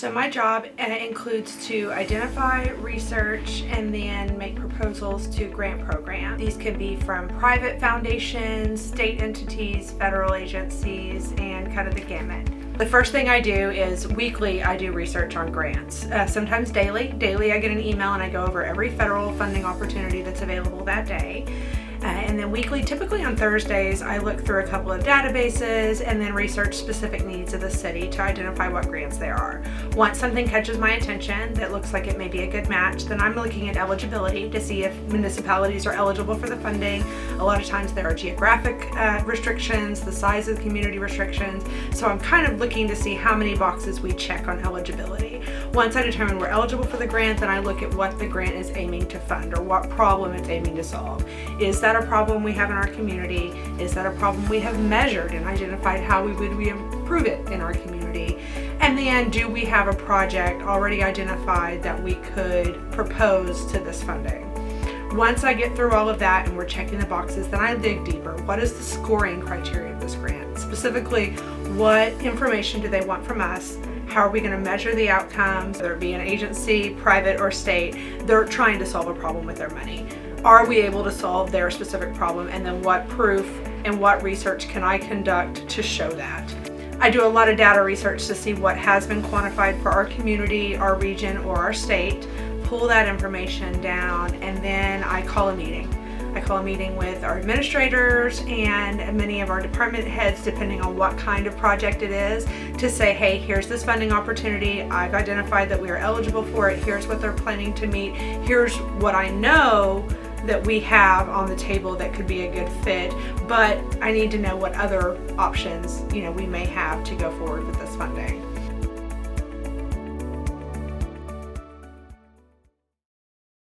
So my job includes to identify, research, and then make proposals to grant programs. These can be from private foundations, state entities, federal agencies, and kind of the gamut. The first thing I do is weekly I do research on grants, sometimes daily. Daily I get an email and I go over every federal funding opportunity that's available that day. And then weekly, typically on Thursdays, I look through a couple of databases and then research specific needs of the city to identify what grants there are. Once something catches my attention that looks like it may be a good match, then I'm looking at eligibility to see if municipalities are eligible for the funding. A lot of times there are geographic restrictions, the size of the community restrictions, so I'm kind of looking to see how many boxes we check on eligibility. Once I determine we're eligible for the grant, then I look at what the grant is aiming to fund or what problem it's aiming to solve. Is that a problem we have in our community? Is that a problem we have measured and identified how we would improve it in our community? And then do we have a project already identified that we could propose to this funding? Once I get through all of that and we're checking the boxes, then I dig deeper. What is the scoring criteria of this grant? Specifically, what information do they want from us? How are we going to measure the outcomes? Whether it be an agency, private, or state, they're trying to solve a problem with their money. Are we able to solve their specific problem? And then what proof and what research can I conduct to show that? I do a lot of data research to see what has been quantified for our community, our region, or our state, pull that information down, and then I call a meeting. I call a meeting with our administrators and many of our department heads, depending on what kind of project it is, to say, hey, here's this funding opportunity. I've identified that we are eligible for it. Here's what they're planning to meet. Here's what I know that we have on the table that could be a good fit, but I need to know what other options we may have to go forward with this funding.